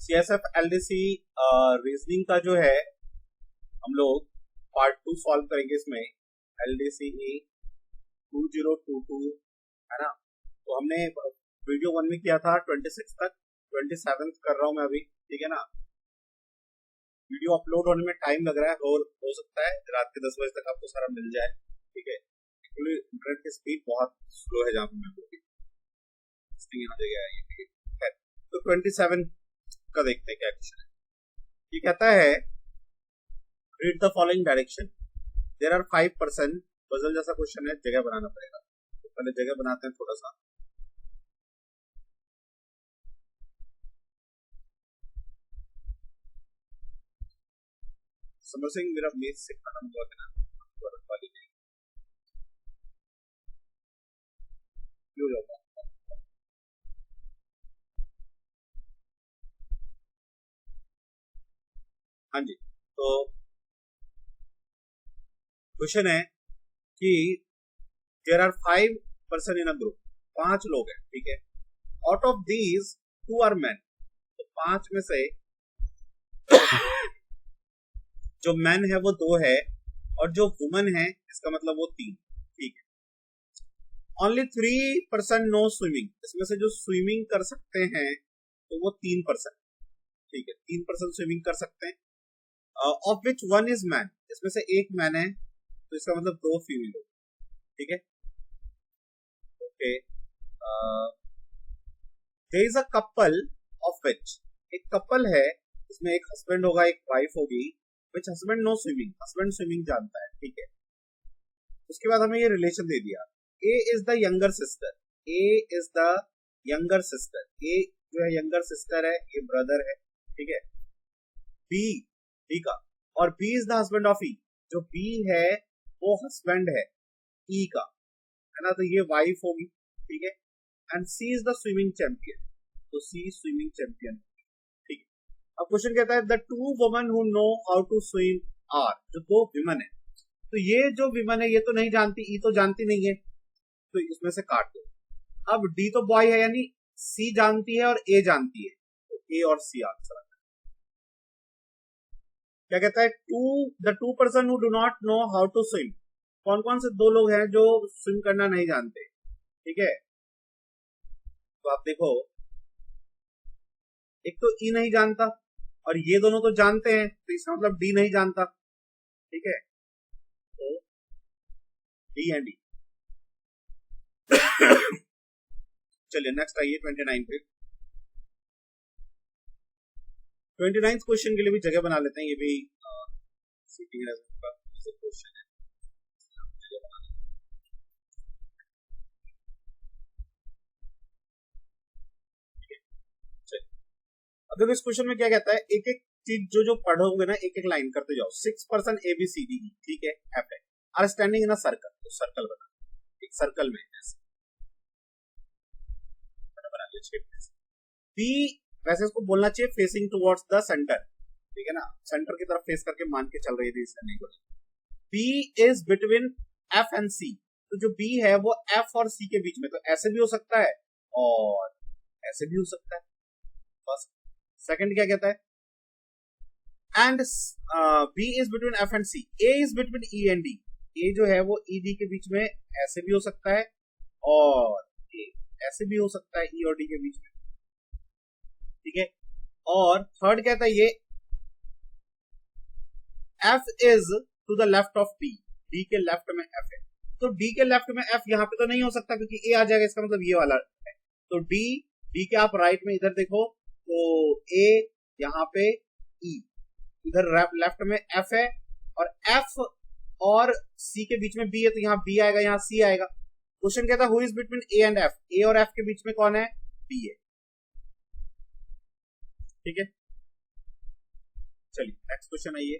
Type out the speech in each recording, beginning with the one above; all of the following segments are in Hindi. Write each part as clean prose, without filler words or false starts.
CSF LDC रीजनिंग का जो है हम लोग पार्ट 2 सॉल्व करेंगे इसमें LDCE 2022 है ना। तो हमने वीडियो 1 में किया था 26 तक, 27 कर रहा हूं मैं अभी, ठीक है ना। वीडियो अपलोड होने में टाइम लग रहा है और हो सकता है रात के 10 बजे तक आपको सारा मिल जाए, ठीक है। एक्चुअली इंटरनेट की स्पीड बहुत स्लो है जहाँ पे मैं बोली यहाँ जगह है। तो 27 का देखते हैं क्या क्वेश्चन है। ये कहता है read the following direction, there are 5%। Puzzle जैसा क्वेश्चन है, जगह बनाना पड़ेगा। तो पहले जगह बनाते हैं थोड़ा सा। समर सिंह मेरा मेज से खत्म हुआ था ना, वाली नहीं क्यों जाऊंगा। हाँ जी, तो क्वेश्चन है कि there are 5% in a group, 5 लोग हैं, ठीक है। Out of these 2 are man, तो 5 में से जो मैन है वो 2 है और जो वुमन है इसका मतलब वो 3, ठीक है। ओनली 3% नो स्विमिंग, इसमें से जो स्विमिंग कर सकते हैं तो वो 3%, ठीक है। 3% स्विमिंग कर सकते हैं। ऑफ विच 1 इज मैन, इसमें से 1 मैन है तो इसका मतलब 2 फीमेल हो, ठीक है। Okay, there is a couple of which, एक कपल है इसमें एक हस्बैंड होगा एक वाइफ होगी। Which husband know swimming, husband swimming जानता है, ठीक है। उसके बाद हमें ये रिलेशन दे दिया, A is the younger sister, A is the younger sister, A जो है यंगर सिस्टर है, ये ब्रदर है, ठीक है। बी, ठीक है, और B is the husband of E, जो बी है वो हस्बैंड है ई का, है ना। तो ये वाइफ होगी, ठीक है। And C is the swimming champion, तो सी स्विमिंग चैंपियन, ठीक है। अब क्वेश्चन कहता है the 2 women who know how to swim are, जो 2 विमन है, तो ये जो विमन है ये तो नहीं जानती, ई तो जानती नहीं है, तो इसमें से काट दो। अब डी तो बॉय है यानी सी जानती है और ए जानती है, तो ए और सी आंसर। क्या कहता है the 2% who do not know how to swim, कौन कौन से 2 लोग हैं जो स्विम करना नहीं जानते, ठीक है। तो आप देखो, एक तो ई नहीं जानता और ये दोनों तो जानते हैं, तो इसका मतलब डी नहीं जानता, ठीक है। तो डी एंड डी। चलिए नेक्स्ट आइए 29 पे। 29 क्वेश्चन के लिए भी जगह बना लेते हैं, ये भी सीटिंग का क्वेश्चन है। अब इस क्वेश्चन में क्या कहता है, एक एक चीज जो पढ़ोगे ना, एक एक लाइन करते जाओ। 6% ABCD, ठीक है, एफ है, are standing in a circle, तो सर्कल बना, एक सर्कल में ऐसे बना लीजिए। बी, वैसे इसको बोलना चाहिए फेसिंग टुवर्ड्स द सेंटर, ठीक है ना, सेंटर की तरफ फेस करके मान के चल रही थी, इससे नहीं बोला। B is between F and C, तो जो बी है वो एफ और सी के बीच में, तो ऐसे भी हो सकता है और ऐसे भी हो सकता है। बस सेकंड क्या कहता है, and B is between F and C, A is between E and D, A जो है वो ई डी के बीच में ऐसे भी हो सकता है और ए ऐसे भी हो सकता है, ई और डी के बीच में, ठीक है। और थर्ड कहता है ये F is to the left of D, D के लेफ्ट में एफ है, तो डी के लेफ्ट में एफ यहाँ पे तो नहीं हो सकता क्योंकि ए आ जाएगा, इसका मतलब ये वाला है। तो डी, डी के आप राइट में इधर देखो तो ए यहाँ पे ई, इधर लेफ्ट में एफ है और एफ और सी के बीच में बी है, तो यहाँ बी आएगा, यहाँ सी आएगा। क्वेश्चन कहता है who is between A and F, A और एफ के बीच में कौन है, बी है, ठीक है। चलिए नेक्स्ट क्वेश्चन आइए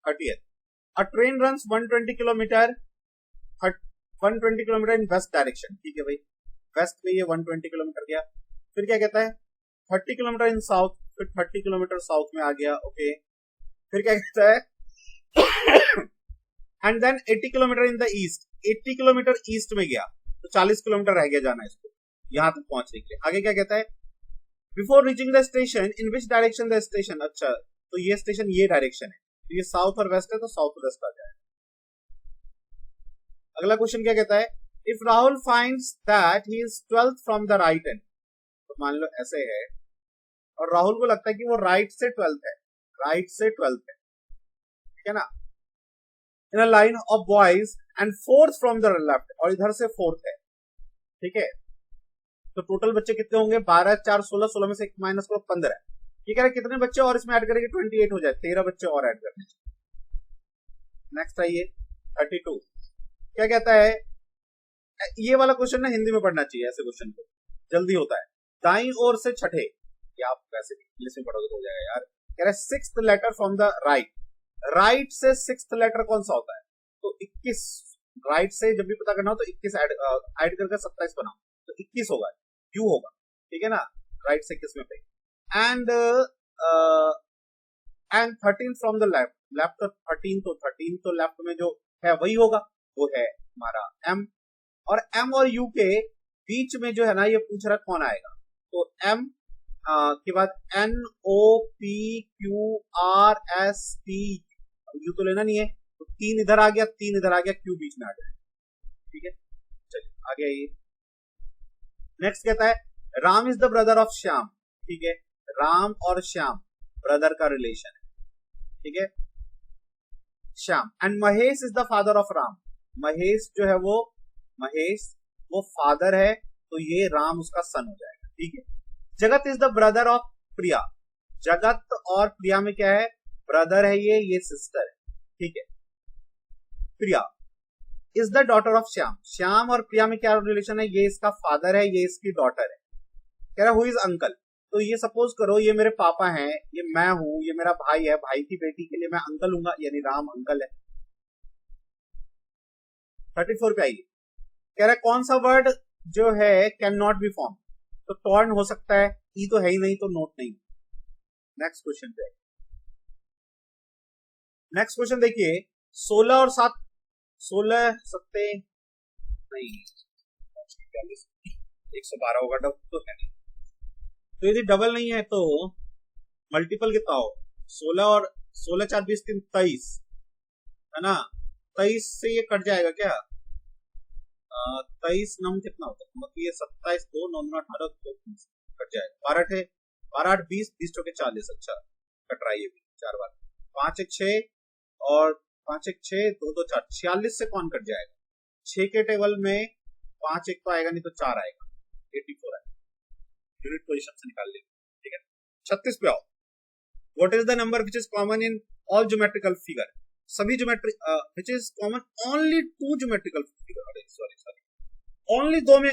30th। अ ट्रेन रन्स 120 किलोमीटर इन वेस्ट डायरेक्शन, ठीक है भाई, वेस्ट में ये 120 किलोमीटर गया। फिर क्या कहता है 30 किलोमीटर इन साउथ, फिर 30 किलोमीटर साउथ में आ गया, ओके। फिर क्या कहता है and then 80 kilometre in the east, 80 kilometre east में गया, तो 40 किलोमीटर रह गया जाना इसको यहाँ तक पहुंचने के लिए। आगे क्या कहता है before reaching the station in which direction the station, अच्छा तो ये स्टेशन ये डायरेक्शन है, तो ये साउथ और वेस्ट है तो साउथ वेस्ट आ जाएगा। अगला क्वेश्चन क्या कहता है, if Rahul finds that he is 12th from the right and, तो मान लो ऐसे है और राहुल को लगता है कि वो राइट से 12th है, राइट से 12th है, ठीक है ना, in a line of boys and 4th from the left, और इधर से 4th है, ठीक है, तो टोटल बच्चे कितने होंगे, 12 4 16, 16 में से 1 माइनस करो 15, ये कह रहे कितने बच्चे और इसमें ऐड करेंगे 28 हो जाए, 13 बच्चे और ऐड करने चाहिए। नेक्स्ट आइए 32, क्या कहता है, ये वाला क्वेश्चन ना हिंदी में पढ़ना चाहिए, ऐसे क्वेश्चन को जल्दी होता है, दाईं ओर से छठे, या आप वैसे इंग्लिश में पढ़ोगे तो हो जाएगा यार, कह रहे 6th letter from the right, right से 6th लेटर कौन सा होता है, तो 21, राइट से जब भी पता करना हो तो 21 ऐड करके 27 बनाओ, तो 21 होगा, क्यू होगा, ठीक है ना, राइट से 21 में पे, and 13 from the left, left तो 13 तो लेफ्ट में जो है वही होगा, वो है हमारा एम, और एम और यू के बीच में जो है ना ये पूछ रहा कौन आएगा, तो एम के बाद N O P Q R S T, U तो लेना नहीं है, तो 3 इधर आ गया, 3 इधर आ गया, क्यू बीच में आ जाए, ठीक है, चलिए आगे आइए। नेक्स्ट कहता है Ram is the brother of Shyam, ठीक है, राम और श्याम ब्रदर का रिलेशन है, ठीक है, Shyam, and Mahesh is the father of Ram, Mahesh जो है वो, महेश वो फादर है, तो ये राम उसका सन हो जाएगा, ठीक है, जगत इज द ब्रदर ऑफ प्रिया, जगत और प्रिया में क्या है, ब्रदर है ये सिस्टर है, ठीक है, Priya is the daughter of Shyam, Shyam और प्रिया में क्या रिलेशन है, ये इसका फादर है, ये इसकी डॉटर है, कह रहा हु इज अंकल, तो ये सपोज करो ये मेरे पापा हैं, ये मैं हूं, ये मेरा भाई है, भाई की बेटी के लिए मैं अंकल हूंगा, यानी राम अंकल है। 34 पे आइए, कह रहा है कौन सा वर्ड जो है कैन नॉट बी फॉर्म, तो टॉर्न हो सकता है, ई तो है ही नहीं, तो नोट नहीं। नेक्स्ट क्वेश्चन पे, नेक्स्ट क्वेश्चन देखिए, 16 और 7, 16 सत्ते नहीं 112 होगा, डबल तो है नहीं, तो यदि डबल नहीं है तो मल्टीपल कितना हो, 16 और 16 4 20 3 23 है ना, 23 से ये कट जाएगा क्या, 23 नम कितना होता है, मतलब ये 27 2 9 18 2 कट जाएगा, 12 थे 12 8 20 20 चौके 40, अच्छा कट रहा है ये भी 4 बार, 5 1 6 और 5 1 6 2 2 4 46 से कौन कट जाएगा, 6 के टेबल में 5 1 तो आएगा नहीं तो 4 आएगा, 84 आएगा, यूनिट पोजीशन से निकाल लेंगे, ठीक है। 36 पे आओ, what is the number which is common in all geometrical figure, सभी geometric which is common only to geometrical figure, अरे सॉरी ओनली 2 में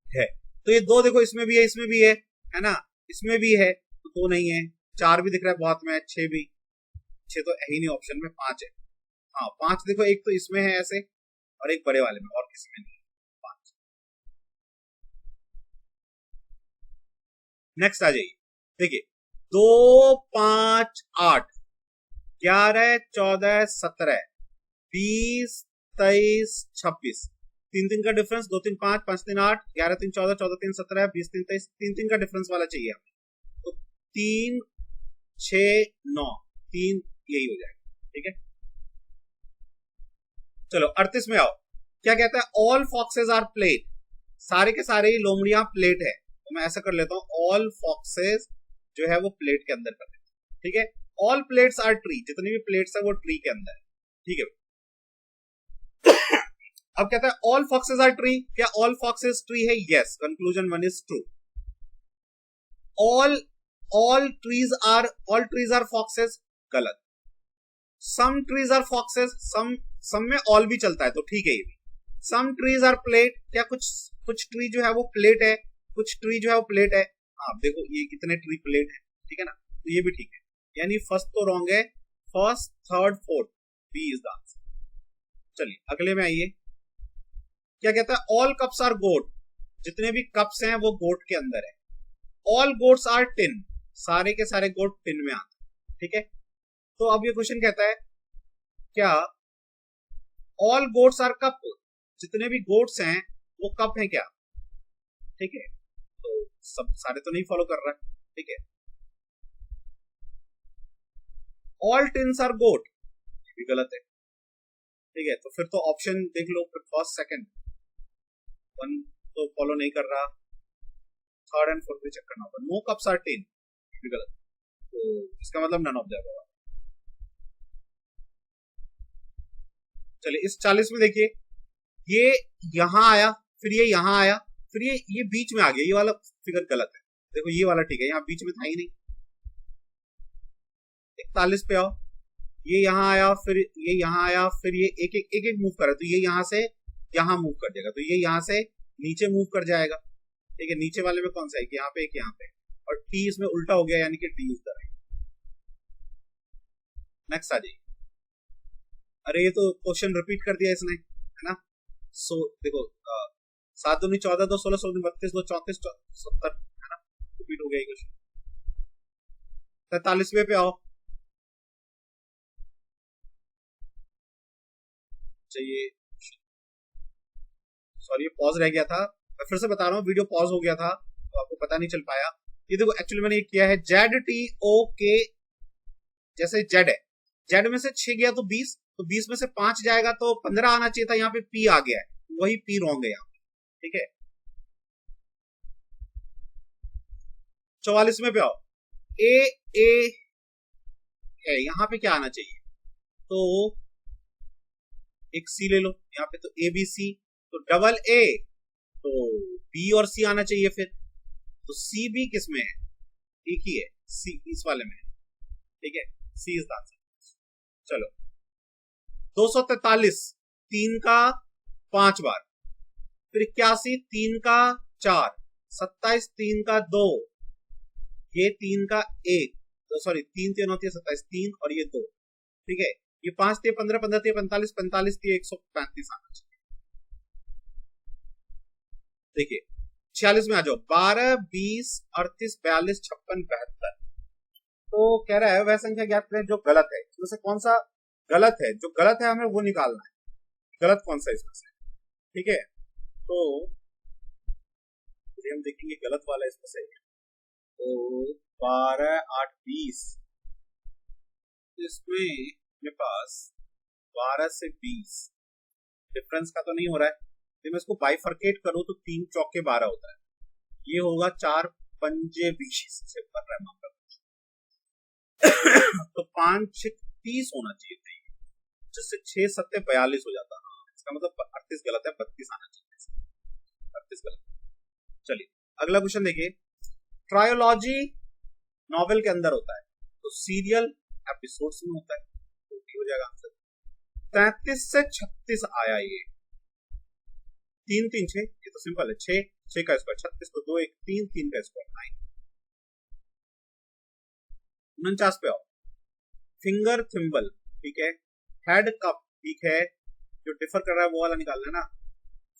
है, तो ये 2 देखो इसमें भी है, इसमें भी है ना, इसमें भी है, तो 2 नहीं है, 4 भी दिख रहा है बहुत में, 6 भी, 6 तो है ही नहीं ऑप्शन में, 5 है, हाँ 5 देखो, एक तो इसमें है ऐसे और एक बड़े वाले में, और किसी में नहीं, 5। नेक्स्ट आ जाइए, देखिए 2 5 8 11 14 17 20 23 26, 3 3 का डिफरेंस, 2 3 5 5 3 8 11 3 14 14 3 17 20 3 23, 3 3 का डिफरेंस वाला चाहिए हमें, तो 3 6 9 3 यही हो जाएगा, ठीक है। चलो 38 में आओ, क्या कहता है, ऑल फॉक्सेस आर प्लेट, सारे के सारे ही लोमड़ियां प्लेट है, तो मैं ऐसा कर लेता हूं, ऑल फॉक्सेस जो है वो प्लेट के अंदर कर देता हूं, ठीक है, ऑल प्लेट्स आर ट्री, जितनी भी प्लेट्स है वो ट्री के अंदर है, ठीक है। अब कहता है ऑल फॉक्सेस आर ट्री, क्या ऑल फॉक्सेस ट्री है, yes, conclusion 1 is true, all trees are foxes, गलत, some trees are foxes, some में ऑल भी चलता है तो ठीक है ये भी, सम ट्रीज आर प्लेट, क्या कुछ ट्री जो है वो प्लेट है, कुछ ट्री जो है वो प्लेट है, हाँ देखो ये कितने ट्री प्लेट है, ठीक है ना, तो ये भी ठीक है, यानी फर्स्ट तो रॉन्ग है, first third fourth B is the answer. चलिए अगले में आइए, क्या कहता है, ऑल कप्स आर गोट, जितने भी कप्स हैं वो गोट के अंदर है, ऑल गोट्स आर टिन, सारे के सारे गोट टिन में आते हैं, ठीक है। तो अब ये क्वेश्चन कहता है, क्या ऑल गोट्स आर कप, जितने भी गोट्स हैं वो कप हैं क्या, ठीक है, तो सब सारे तो नहीं फॉलो कर रहा है, ठीक है। ऑल टिन्स आर गोट, ये भी गलत है, ठीक है। तो फिर तो ऑप्शन देख लो, फिर फर्स्ट सेकंड वन तो फॉलो नहीं कर रहा, थर्ड एंड फोर्थ भी चेक करना होगा। नो कप्स आर टिन, ये भी गलत, तो इसका मतलब नन ऑफ द अबव। चलिए इस 40 में देखिए, ये यहां आया, फिर ये यहां आया, फिर ये बीच में आ गया, ये वाला फिगर गलत है। देखो ये वाला ठीक है, यहाँ बीच में था ही नहीं। 41 पे आओ, ये यहाँ आया, फिर ये यहाँ आया, फिर ये एक एक मूव करे, तो ये यहाँ से यहाँ मूव कर जाएगा, तो ये यहाँ से नीचे मूव कर जाएगा, ठीक है। नीचे वाले में कौन सा है, यहाँ पे एक यहाँ पे, और टी इसमें उल्टा हो गया, यानी कि टी उधर है। नेक्स्ट आ जाइए। अरे ये तो क्वेश्चन रिपीट कर दिया इसने, है ना। सो देखो 7 दूनी 14, 2 16, 16 32, 2 34, 70, है ना, रिपीट हो गया ये क्वेश्चन। 43वें पे आओ, चाहिए, सॉरी पॉज रह गया था, मैं फिर से बता रहा हूँ, वीडियो पॉज हो गया था तो आपको पता नहीं चल पाया। ये देखो एक्चुअली मैंने ये किया है, ZTOK, जैसे जेड है, जेड में से 6 गया तो 20, तो 20 में से 5 जाएगा तो 15 आना चाहिए था, यहाँ पे P आ गया है, वही P रॉन्ग है यहाँ पे, ठीक है। 44 में पे आओ, A है, यहाँ पे क्या आना चाहिए, तो एक C ले लो, यहाँ पे तो ABC, तो डबल A, तो B और C आना चाहिए फिर, तो CB किस में है, एक ही है, C इस वाले में है, ठीक है, C इज द आंसर। चलो 243, 3 का 5 बार, फिर 81, 3 का 4, 27, 3 का 2, ये 3 का 1, तो सॉरी 3 3 होती है 27, 3 और ये 2, ठीक है। ये 5 थे 15, 15 थे 45, 45 थे 135 आना चाहिए। देखिए 46 में आ जाओ, 12, 20, 38, 42, 56, 72, तो कह रहा है वह संख्या ज्ञात करें जो गलत है, इसमें से कौन सा गलत है, जो गलत है हमें वो निकालना है, गलत कौन सा इसमें से, ठीक है। तो हम देखेंगे गलत वाला इसमें से, तो 12, 8, 20, इसमें मेरे पास 12 से 20 डिफरेंस का तो नहीं हो रहा है, तो मैं इसको बाइफरकेट करूं तो 3 चौके 12 होता है, ये होगा 4 पंजे 20 से कर रहा है मामला तो 5 6 30 होना चाहिए था, जिससे 6 7 42 हो जाता है, इसका मतलब 38 गलत है, 32 आना चाहिए, 38 गलत। चलिए अगला क्वेश्चन देखिए, ट्रायोलॉजी नॉवेल के अंदर होता है, तो सीरियल एपिसोड्स में होता है, तो हो जाएगा आंसर। 33 से 36 आया, ये 3 3 6, ये तो सिंपल है, 6 6 का स्क्वायर 36, तो 2 1 3 3 का स्क्वायर 9। 49 पे आओ, फिंगर थिम्बल, ठीक है, हेड कप, ठीक है, जो डिफर कर रहा है वो वाला निकालना है ना।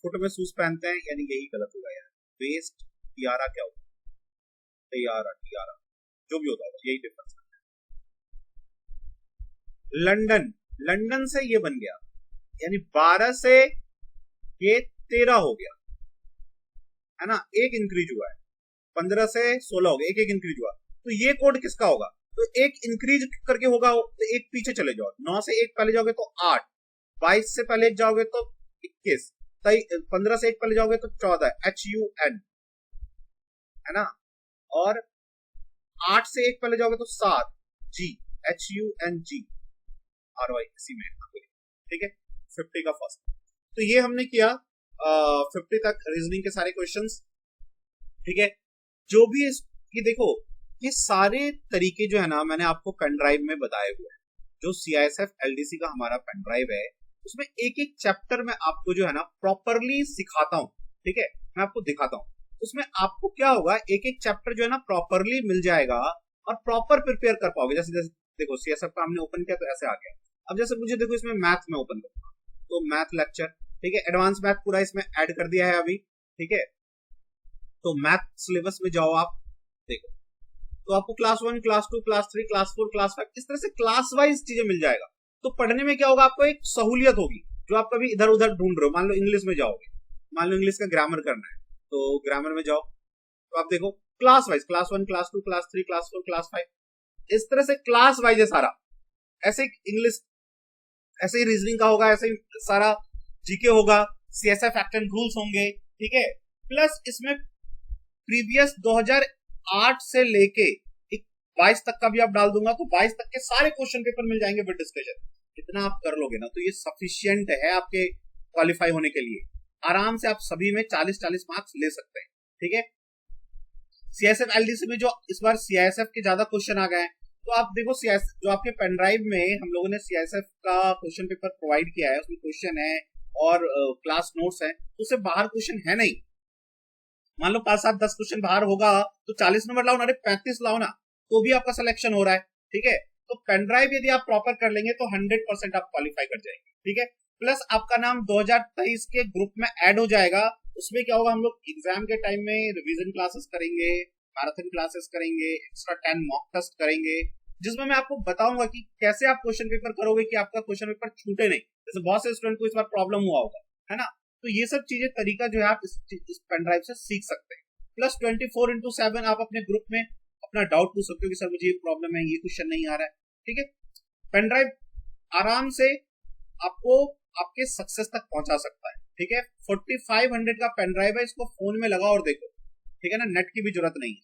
फुट में शूज पहनते हैं, यानी यही गलत होगा यार। वेस्ट टियारा क्या होता है, टियारा जो भी होता है यही डिफरेंस है। लंदन, लंदन से ये बन गया, यानी 12 से ये 13 हो गया, है ना, एक इंक्रीज हुआ है, 15 से 16 हो गया, एक इंक्रीज हुआ, तो ये कोड किसका होगा, तो एक इंक्रीज करके होगा, तो एक पीछे चले जाओ, 9 से एक पहले जाओगे तो 8, 22 से पहले जाओगे तो 21, 15 से एक पहले जाओगे तो 14, HUN, है ना, और 8 से एक पहले जाओगे तो 7, G, HUNG, RY, इसी में, ठीक है। 50 का फर्स्ट, तो ये हमने किया 50 तक रीजनिंग के सारे क्वेश्चंस, ठीक है। जो भी ये देखो, ये सारे तरीके जो है ना मैंने आपको पेन ड्राइव में बताए हुए हैं, जो CISF LDC का हमारा पेन ड्राइव है, उसमें एक एक चैप्टर में आपको जो है ना प्रॉपरली सिखाता हूं, ठीक है, मैं आपको दिखाता हूं, उसमें आपको क्या होगा, एक एक चैप्टर जो है ना प्रॉपरली मिल जाएगा और प्रॉपर प्रिपेयर कर पाओगे। जैसे जैसे देखो CISF का हमने ओपन किया तो ऐसे आ गया, अब जैसे मुझे देखो इसमें मैथ में ओपन करूंगा तो मैथ लेक्चर, ठीक है, एडवांस मैथ पूरा इसमें ऐड कर दिया है अभी, ठीक है। तो मैथ सिलेबस में जाओ आप, देखो तो आपको class 1, class 2, class 3, class 4, class 5, इस तरह से क्लास वाइज चीजें मिल जाएगा। तो पढ़ने में क्या होगा, आपको एक सहूलियत होगी, जो आप कभी इधर उधर ढूंढ रहे हो। मान लो इंग्लिश में जाओगे, मान लो इंग्लिश का ग्रामर करना है, तो ग्रामर में जाओ, तो आप देखो class wise, class 1, class 2, class 3, class 4, class 5, इस तरह से क्लास वाइज है सारा। ऐसे इंग्लिश, ऐसे ही रीजनिंग का होगा, ऐसे ही सारा जीके होगा, सीएसएफ एक्ट एंड रूल्स होंगे, ठीक है। प्लस इसमें प्रीवियस 2008 से लेके 22 तक का भी आप डाल दूंगा तो 22 तक के सारे क्वेश्चन पेपर मिल जाएंगे विद डिस्कशन। इतना आप कर लोगे ना तो ये सफिशियंट है आपके क्वालिफाई होने के लिए। आराम से आप सभी में 40-40 मार्क्स ले सकते हैं, ठीक है। सीएसएफ एलडीसी में जो इस बार सीआईएसएफ के ज्यादा क्वेश्चन आ गए हैं, तो आप देखो सीआईएसएफ जो आपके पेन ड्राइव में हम लोगों ने सीआईएसएफ का क्वेश्चन पेपर प्रोवाइड किया है, उसमें क्वेश्चन है और क्लास नोट्स है, तो उससे बाहर क्वेश्चन है नहीं। मान लो 5, 7, 10 क्वेश्चन बाहर होगा तो 40 नंबर लाओ ना, अरे 35 लाओ ना, तो भी आपका सिलेक्शन हो रहा है, ठीक है। तो पेन ड्राइव यदि आप प्रॉपर कर लेंगे तो 100% आप क्वालिफाई कर जाएंगे, ठीक है। प्लस आपका नाम 2023 के ग्रुप में ऐड हो जाएगा। उसमें क्या होगा, हम लोग एग्जाम के टाइम में रिवीजन क्लासेस करेंगे, मैराथन क्लासेस करेंगे, एक्स्ट्रा 10 मॉक टेस्ट करेंगे, जिसमें मैं आपको बताऊंगा कि कैसे आप क्वेश्चन पेपर करोगे कि आपका क्वेश्चन पेपर छूटे नहीं। जैसे बहुत से स्टूडेंट को इस बार प्रॉब्लम हुआ होगा, है ना। तो ये सब चीजें तरीका जो है आप इस पेन ड्राइव से सीख सकते हैं। प्लस 24/7 आप अपने ग्रुप में अपना डाउट पूछ सकते हो कि सर मुझे ये प्रॉब्लम है, ये क्वेश्चन नहीं आ रहा है, ठीक है। पेन ड्राइव आराम से आपको आपके सक्सेस तक पहुंचा सकता है, ठीक है। 4500 का पेन ड्राइव है, इसको फोन में लगाओ और देखो, ठीक है ना, नेट की भी जरूरत नहीं है,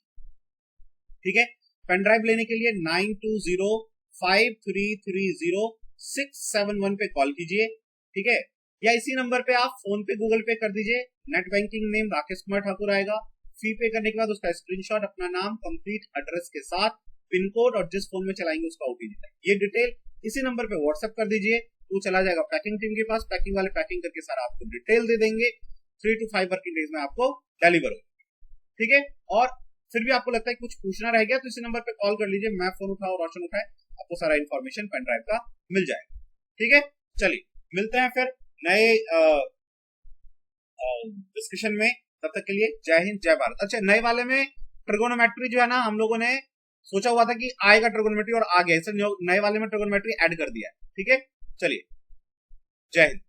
ठीक है। पेन ड्राइव लेने के लिए 9205330671 पे कॉल कीजिए, ठीक है, या इसी नंबर पे आप फोन पे गूगल पे कर दीजिए। Net banking name Rakesh Kumar Thakur आएगा। फी पे करने के बाद उसका स्क्रीनशॉट, अपना नाम, कंप्लीट एड्रेस के साथ, पिन कोड और जिस फोन में चलाएंगे उसका ओटीपी, ये डिटेल इसी नंबर पे व्हाट्सएप कर दीजिए। वो चला जाएगा पैकिंग टीम के पास, पैकिंग वाले पैकिंग करके सारा आपको डिटेल दे देंगे। 3 to 5 वर्किंग डेज में आपको डिलीवर होगा, ठीक है। और फिर भी आपको लगता है कुछ पूछना रह गया तो इसी नंबर पे कॉल कर लीजिए, मैं फोन उठाऊं, रोशन उठाए, आपको सारा इन्फॉर्मेशन पेन ड्राइव का मिल जाएगा, ठीक है। चलिए मिलते हैं फिर नए डिस्कशन में, तब तक के लिए जय हिंद जय भारत। अच्छा, नए वाले में ट्रिगोनोमेट्री जो है ना, हम लोगों ने सोचा हुआ था कि आएगा ट्रिगोनोमेट्री और आ गया, नए वाले में ट्रिगोनोमेट्री ऐड कर दिया है, ठीक है। चलिए जय हिंद।